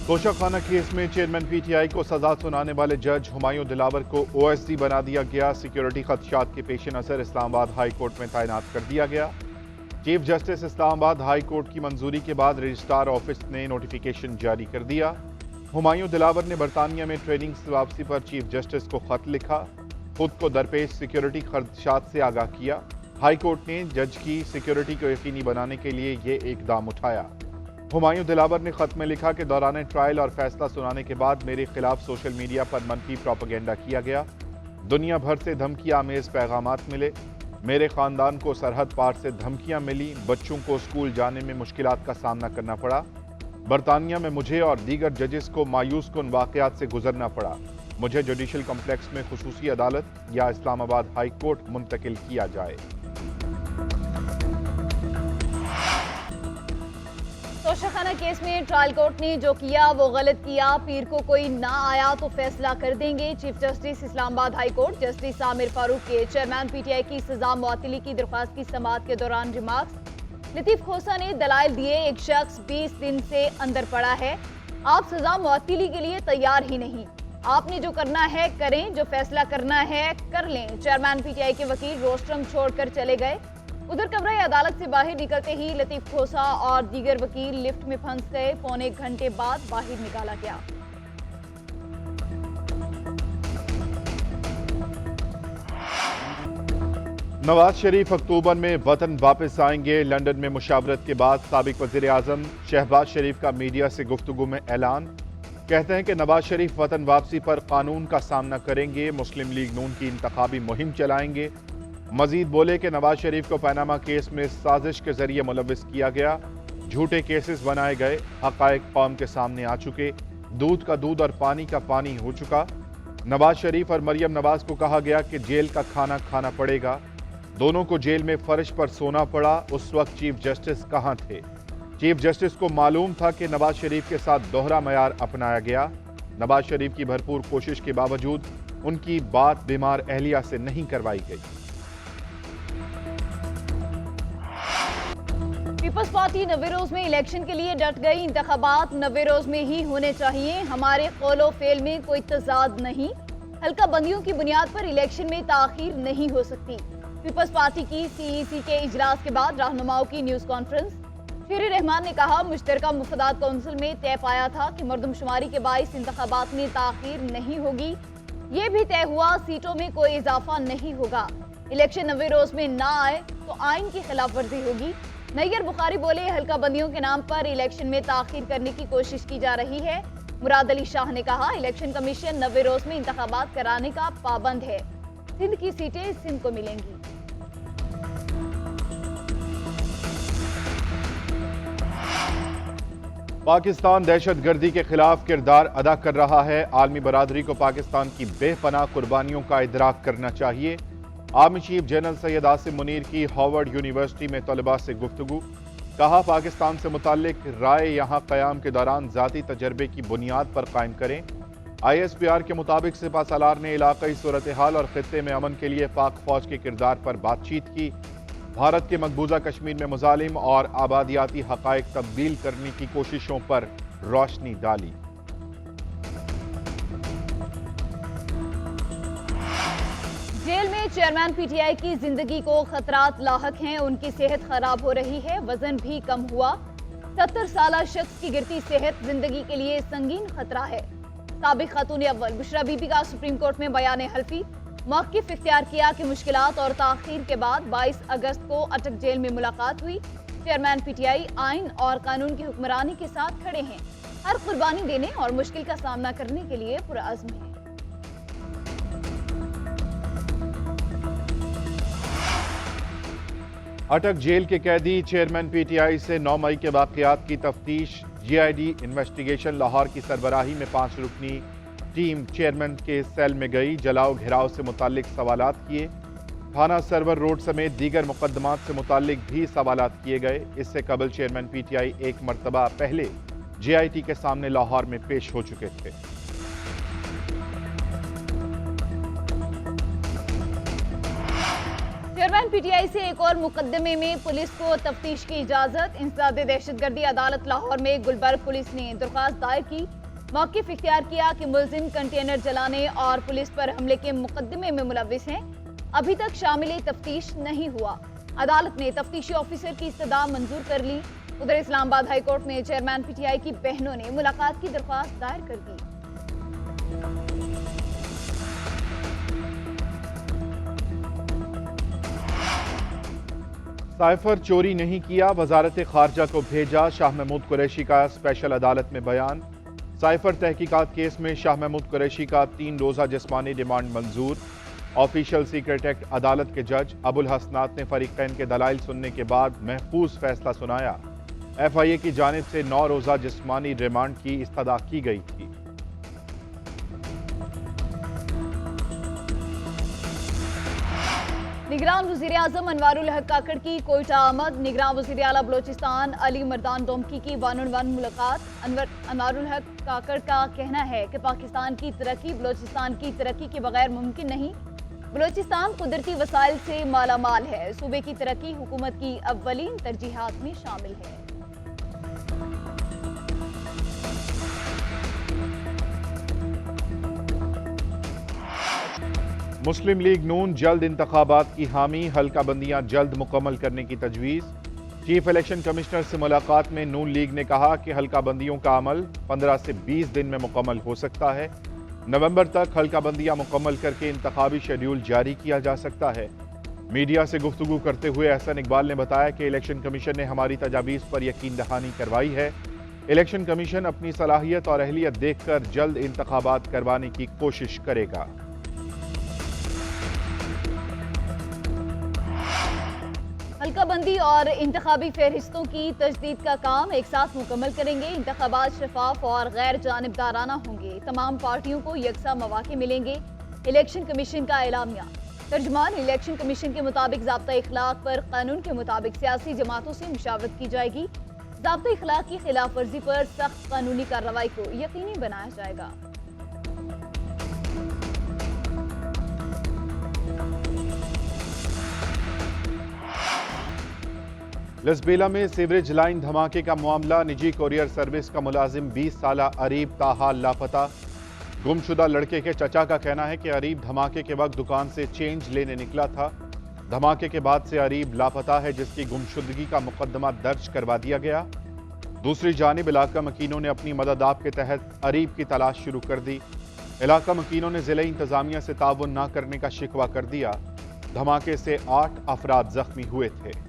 Toshakhana case में chairman PTI को सजा सुनाने वाले जज हुमायूं दिलावर को ओएसडी बना दिया गया। सिक्योरिटी खदशात के पेश नज़र इस्लामाबाद हाई कोर्ट में तैनात कर दिया गया। Chief justice Islamabad high court की मंजूरी के बाद रजिस्ट्रार ऑफिस ने नोटिफिकेशन जारी कर दिया। हुमायूं दिलावर ने बरतानिया में ट्रेनिंग से वापसी पर चीफ जस्टिस को खत लिखा, खुद को दरपेश सिक्योरिटी खदशात से आगाह किया। हाई कोर्ट ने जज की सिक्योरिटी को यकीनी बनाने के लिए ये इकदाम उठाया। हुमायूं दिलावर ने खत में लिखा कि दौरान ट्रायल और फैसला सुनाने के बाद मेरे खिलाफ सोशल मीडिया पर मनफी प्रोपेगेंडा किया गया। दुनिया भर से धमकी आमेज पैगामात मिले। मेरे खानदान को सरहद पार से धमकियां मिली। बच्चों को स्कूल जाने में मुश्किलात का सामना करना पड़ा। बरतानिया में मुझे और दीगर जजेस को मायूस कुन वाकयात से गुजरना पड़ा। मुझे जुडिशल कम्प्लेक्स में खुसूसी अदालत या इस्लामाबाद हाई कोर्ट मुंतकिल किया जाए। तोशाखाना केस में ट्रायल कोर्ट ने जो किया वो गलत किया। पीर को कोई ना आया तो फैसला कर देंगे। Chief justice Islamabad high court justice Aamir Farooq के चेयरमैन पीटीआई की सजा मुअत्तली की दरख्वास्त की समाअत के दौरान रिमार्क्स। लतीफ खोसा ने दलाइल दिए, एक शख्स 20 दिन से अंदर पड़ा है। आप सजा मुअत्तली के लिए तैयार ही नहीं। आपने जो करना है करें, जो फैसला करना है कर लें। चेयरमैन पीटीआई के वकील रोस्ट्रम छोड़कर चले गए। उधर कमरे अदालत से बाहर निकलते ही लतीफ खोसा और दीगर वकील लिफ्ट में फंस गए। पौने घंटे बाद बाहर निकाला गया। नवाज शरीफ अक्टूबर में वतन वापस आएंगे। लंदन में मुशावरत के बाद साबिक वजीर आजम शहबाज शरीफ का मीडिया से गुफ्तगू में ऐलान। कहते हैं कि नवाज शरीफ वतन वापसी पर कानून का सामना करेंगे। मुस्लिम लीग नून की इंतखाबी मुहिम चलाएंगे। मजीद बोले कि नवाज शरीफ को पनामा केस में साजिश के जरिए मुलविस किया गया। झूठे केसेस बनाए गए। हकायक कौम के सामने आ चुके। दूध का दूध और पानी का पानी हो चुका। नवाज शरीफ और मरियम नवाज को कहा गया कि जेल का खाना खाना पड़ेगा। दोनों को जेल में फर्श पर सोना पड़ा। उस वक्त चीफ जस्टिस कहां थे? चीफ जस्टिस को मालूम था कि नवाज शरीफ के साथ दोहरा मयार अपनाया गया। नवाज शरीफ की भरपूर कोशिश के बावजूद उनकी बात बीमार अहलिया से नहीं करवाई गई। पीपल्स पार्टी नवे रोज में इलेक्शन के लिए डट गई। इंतखाबात नवे रोज में ही होने चाहिए। हमारे कौलो फेल में कोई तजाद नहीं। हल्का बंदियों की बुनियाद पर इलेक्शन में ताखीर नहीं हो सकती। पीपल्स पार्टी की सीईसी के इजलास के बाद रहनुमाओं की न्यूज कॉन्फ्रेंस। शेर रहमान ने कहा, मुश्तरका मुफादात काउंसिल में तय पाया था कि मरदमशुमारी के बाइस इंतखाबात में ताखीर नहीं होगी। ये भी तय हुआ, सीटों में कोई इजाफा नहीं होगा। इलेक्शन नवे रोज में ना आए तो आइन की खिलाफ वर्जी होगी। नैयर बुखारी बोले, हल्का बंदियों के नाम पर इलेक्शन में ताखीर करने की कोशिश की जा रही है। मुराद अली शाह ने कहा, इलेक्शन कमीशन नवे रोज में इंतखाबात कराने का पाबंद है। सिंध की सीटें सिंध को मिलेंगी। पाकिस्तान दहशतगर्दी के खिलाफ किरदार अदा कर रहा है। आलमी बरादरी को पाकिस्तान की बेपनाह कुर्बानियों का इदराक करना चाहिए। Army chief general Syed Asim Munir की हार्वर्ड यूनिवर्सिटी में तलबा से गुफ्तगू। कहा, पाकिस्तान से मुताल्लिक राय यहाँ क़याम के दौरान ज़ाती तजर्बे की बुनियाद पर कायम करें। ISPR के मुताबिक सिपा सालार ने इलाकाई सूरत हाल और खित्ते में अमन के लिए पाक फौज के किरदार पर बातचीत की। भारत के मकबूजा कश्मीर में मुजालिम और आबादियाती हकायक तब्दील करने की कोशिशों पर रोशनी डाली। जेल में चेयरमैन पीटीआई की जिंदगी को खतरात लाहक हैं। उनकी सेहत खराब हो रही है, वजन भी कम हुआ। 70 साल शख्स की गिरती सेहत जिंदगी के लिए संगीन खतरा है। साबिक खातून अव्वल बुशरा बीबी का सुप्रीम कोर्ट में बयान हल्फी। मौक़िफ़ इख्तियार किया कि मुश्किलात और ताख़ीर के बाद 22 अगस्त को अटक जेल में मुलाकात हुई। चेयरमैन पीटीआई आइन और कानून की हुक्मरानी के साथ खड़े हैं। हर कुर्बानी देने और मुश्किल का सामना करने के लिए पुरअज़्म हैं। अटक जेल के कैदी चेयरमैन पीटीआई से 9 मई के वाक़यात की तफ्तीश। GID इन्वेस्टिगेशन लाहौर की सरबराही में 5 रुकनी टीम चेयरमैन के सेल में गई। जलाओ घिराव से मुताल्लिक सवालात किए। थाना सरवर रोड समेत दीगर मुकदमात से मुताल्लिक भी सवालात किए गए। इससे कबल चेयरमैन पीटीआई एक मरतबा पहले JIT के सामने लाहौर में पेश हो चुके थे। चेयरमैन पीटीआई से एक और मुकदमे में पुलिस को तफ्तीश की इजाजत। इंसदाद दहशतगर्दी अदालत लाहौर में गुलबर्ग पुलिस ने दरख्वास्त दायर की। मौक़िफ़ इख्तियार किया कि मुलजिम कंटेनर जलाने और पुलिस पर हमले के मुकदमे में मुलविस हैं। अभी तक शामिल तफ्तीश नहीं हुआ। अदालत ने तफ्तीशी ऑफिसर की इस्तदा मंजूर कर ली। उधर इस्लामाबाद हाई कोर्ट में चेयरमैन पीटीआई की बहनों ने मुलाकात की दरख्वास्त दायर कर दी। साइफर चोरी नहीं किया, वजारत खारजा को भेजा, शाह महमूद कुरैशी का स्पेशल अदालत में बयान। साइफर तहकीकात केस में शाह महमूद कुरैशी का 3 रोज़ा जिस्मानी रिमांड मंजूर। ऑफिशियल सीक्रेट एक्ट अदालत के जज अबुल हसनात ने फरीकैन के दलाइल सुनने के बाद महफूज फैसला सुनाया। FIA की जानिब से 9 रोज़ा जिस्मानी रिमांड की इस्तदा की गई थी। निगरान वज़ीर-ए-आज़म अनवारुल हक काकड़ की कोयटा आमद। निगरान वज़ीर आला बलोचिस्तान अली मर्दान डोमकी की 1-on-1 मुलाकात। अनवारुल हक काकड़ का कहना है कि पाकिस्तान की तरक्की बलोचिस्तान की तरक्की के बगैर मुमकिन नहीं। बलोचिस्तान कुदरती वसाइल से मालामाल है। सूबे की तरक्की हुकूमत की अव्वलीन तरजीहात में शामिल है। मुस्लिम लीग नून जल्द इंतखाबात की हामी, हल्का बंदियां जल्द मुकम्मल करने की तजवीज़। चीफ इलेक्शन कमिश्नर से मुलाकात में नून लीग ने कहा कि हल्का बंदियों का अमल 15 से 20 दिन में मुकम्मल हो सकता है। नवंबर तक हल्का बंदियां मुकम्मल करके इंतखाबी शेड्यूल जारी किया जा सकता है। मीडिया से गुफ्तगू करते हुए एहसन इकबाल ने बताया कि इलेक्शन कमीशन ने हमारी तजावीज़ पर यकीन दहानी करवाई है। इलेक्शन कमीशन अपनी सलाहियत और अहलियत देखकर जल्द इंतखाबात करवाने की कोशिश करेगा। हल्का बंदी और इंतखाबी फहरिस्तों की तजदीद का काम एक साथ मुकम्मल करेंगे। इंतखाबात शफाफ और गैर जानिबदाराना होंगे। तमाम पार्टियों को यकसा मौके मिलेंगे। इलेक्शन कमीशन का एलामिया। तर्जुमान इलेक्शन कमीशन के मुताबिक ज़ाब्ता इखलाक पर कानून के मुताबिक सियासी जमातों से मुशावरत की जाएगी। ज़ाब्ता इखलाक की खिलाफ वर्जी पर सख्त कानूनी कार्रवाई को यकीनी बनाया जाएगा। लसबेला में सीवरेज लाइन धमाके का मामला। निजी कोरियर सर्विस का मुलाजिम 20 साला अरीब ताहाल लापता। गुमशुदा लड़के के चचा का कहना है कि अरीब धमाके के वक्त दुकान से चेंज लेने निकला था। धमाके के बाद से अरीब लापता है, जिसकी गुमशुदगी का मुकदमा दर्ज करवा दिया गया। दूसरी जानिब इलाका मकीनों ने अपनी मदद आप के तहत अरीब की तलाश शुरू कर दी। इलाका मकीनों ने जिले इंतजामिया से ताउन न करने का शिकवा कर दिया। धमाके से 8 अफराद जख्मी हुए थे।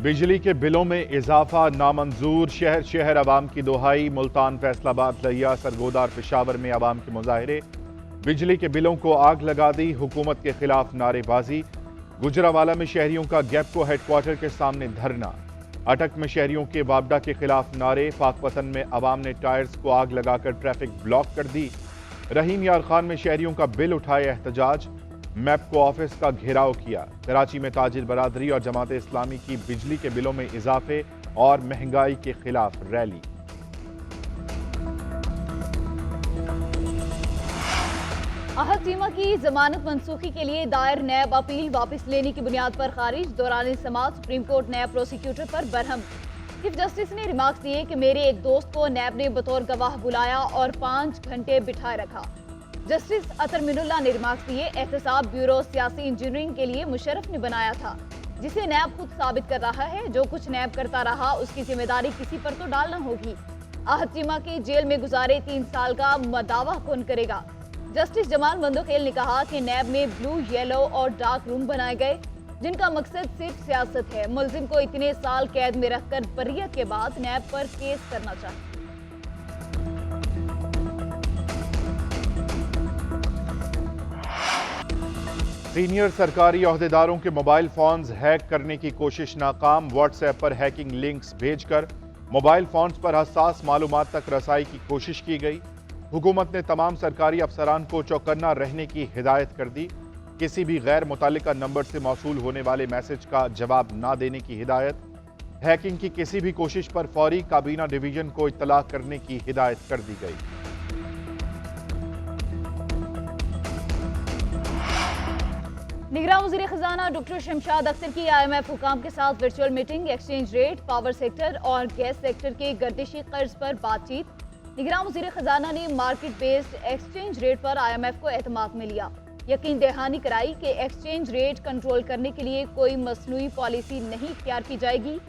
बिजली के बिलों में इजाफा नामंजूर। शहर शहर अवाम की दोहाई। मुल्तान, फैसलाबाद, लिया, सरगोदा और पेशावर में अवाम के मुजाहरे। बिजली के बिलों को आग लगा दी। हुकूमत के खिलाफ नारेबाजी। गुजरावाला में शहरियों का गैपको हेडक्वार्टर के सामने धरना। अटक में शहरियों के वापडा के खिलाफ नारे। पाकपतन में अवाम ने टायर्स को आग लगाकर ट्रैफिक ब्लॉक कर दी। रहीम यार खान में शहरियों का बिल उठाए एहतजाज। मैपको ऑफिस का घेराव किया। कराची में ताजिर बरादरी और जमात इस्लामी की बिजली के बिलों में इजाफे और महंगाई के खिलाफ रैली। आहत सीमा की जमानत मनसूखी के लिए दायर नैब अपील वापस लेने की बुनियाद पर खारिज। दौरान समाअत सुप्रीम कोर्ट नैब प्रोसिक्यूटर पर बरहम। चीफ जस्टिस ने रिमार्क्स दिए कि मेरे एक दोस्त को नैब ने बतौर गवाह बुलाया और 5 घंटे बिठाए रखा। जस्टिस अतर मिनुल्लाह ने रिमार्क्स दिए, एहतसाब ब्यूरो सियासी इंजीनियरिंग के लिए मुशर्रफ ने बनाया था, जिसे नैब खुद साबित कर रहा है। जो कुछ नैब करता रहा उसकी जिम्मेदारी किसी पर तो डालना होगी। आहत सीमा के जेल में गुजारे 3 साल का दावा कौन करेगा। जस्टिस जमाल मंदोखेल ने कहा कि नैब में ब्लू, येलो और डार्क रूम बनाए गए, जिनका मकसद सिर्फ सियासत है। मुलजिम को इतने साल कैद में रखकर बर्रियत के बाद नैब पर केस करना चाहिए। सीनियर सरकारी ओहदेदारों के मोबाइल फोन्स हैक करने की कोशिश नाकाम। व्हाट्सएप पर हैकिंग लिंक्स भेजकर मोबाइल फोन्स पर हसास मालूमात तक रसाई की कोशिश की गई। हुकूमत ने तमाम सरकारी अफसरान को चौकन्ना रहने की हिदायत कर दी। किसी भी गैर मुतालिका नंबर से मौसूल होने वाले मैसेज का जवाब ना देने की हिदायत। हैकिंग की किसी भी कोशिश पर फौरी काबीना डिवीजन को इत्तला करने की हिदायत कर दी गई। निगरान वज़ीर ख़ज़ाना डॉक्टर शमशाद अख्तर की IMF हुकाम के साथ virtual meeting, exchange rate, power sector और गैस सेक्टर के गर्दिशी कर्ज पर बातचीत। निगरान वज़ीर ख़ज़ाना ने मार्केट बेस्ड एक्सचेंज रेट पर IMF को एतमाद में लिया। यकीन दहानी कराई कि एक्सचेंज रेट कंट्रोल करने के लिए कोई मसनूई पॉलिसी नहीं इख्तियार की जाएगी।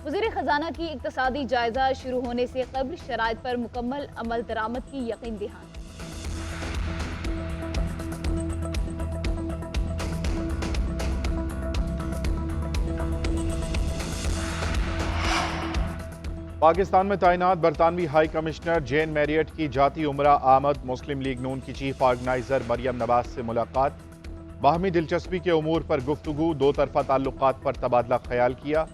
वज़ीर ख़ज़ाना की इक़्तिसादी जायज़ा शुरू होने से क़ब्ल शराइत पर मुकम्मल अमल दरामद की यकीन दहानी। पाकिस्तान में तैनात बरतानवी हाई कमिश्नर जेन मैरियट की जाती उमरा आमद, मुस्लिम लीग नून की चीफ ऑर्गेनाइजर मरियम नवाज से मुलाकात, बाहमी दिलचस्पी के उमूर पर गुफ्तगू, दो तरफा ताल्लुकात पर तबादला ख्याल किया।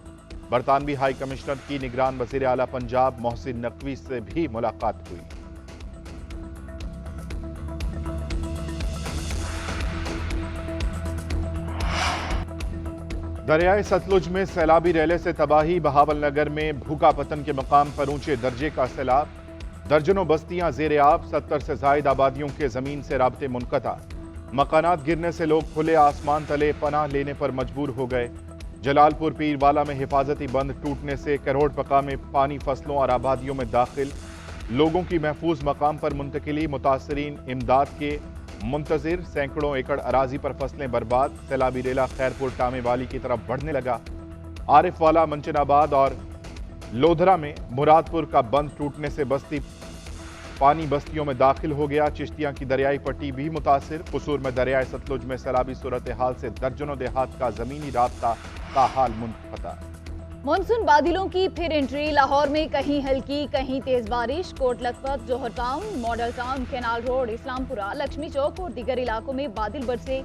बरतानवी हाई कमिश्नर की निगरान वज़ीर आला पंजाब मोहसिन नकवी से भी मुलाकात हुई। दरियाए सतलुज में सैलाबी रैले से तबाही, बहावलनगर में भूखा पतन के मकाम पर ऊंचे दर्जे का सैलाब, दर्जनों बस्तियां ज़ेर आब, 70 से जायद आबादियों के जमीन से राब्ते मुनक़ता। मकानात गिरने से लोग खुले आसमान तले पनाह लेने पर मजबूर हो गए। जलालपुर पीरवाला में हिफाजती बंद टूटने से करोड़ पका में पानी फसलों और आबादियों में दाखिल, लोगों की महफूज मकाम पर मुंतकिली, मुतासरीन इमदाद के मुंतजिर, सैकड़ों एकड़ अराजी पर फसलें बर्बाद। सैलाबी रेला खैरपुर टामे वाली की तरफ बढ़ने लगा। आरिफ वाला, मंचनाबाद और लोधरा में मुरादपुर का बंद टूटने से पानी बस्तियों में दाखिल हो गया। चिश्तियां की दरियाई पट्टी भी मुतासिर। कसूर में दरियाए सतलुज में सैलाबी सूरत हाल से दर्जनों देहात का जमीनी राब्ता ताहाल मुनक़ता। मानसून बादलों की फिर एंट्री, लाहौर में कहीं हल्की कहीं तेज बारिश। Kot Lakhpat, Johar town, model town, canal road, Islampura, Lakshmi Chowk और दीगर इलाकों में बादल बरसे।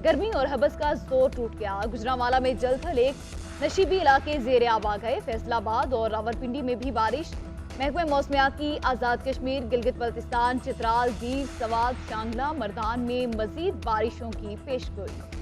गर्मी और हबस का जोर टूट गया। गुजरांवाला में जल्द एक नशीबी इलाके ज़ेर आब आ गए। फैसलाबाद और रावलपिंडी में भी बारिश। महकमे मौसमियात की आज़ाद कश्मीर, गिलगित बल्तिस्तान, चित्राल, दीव, सवात, शांगला, मर्दान में मजीद बारिशों की पेशगोई।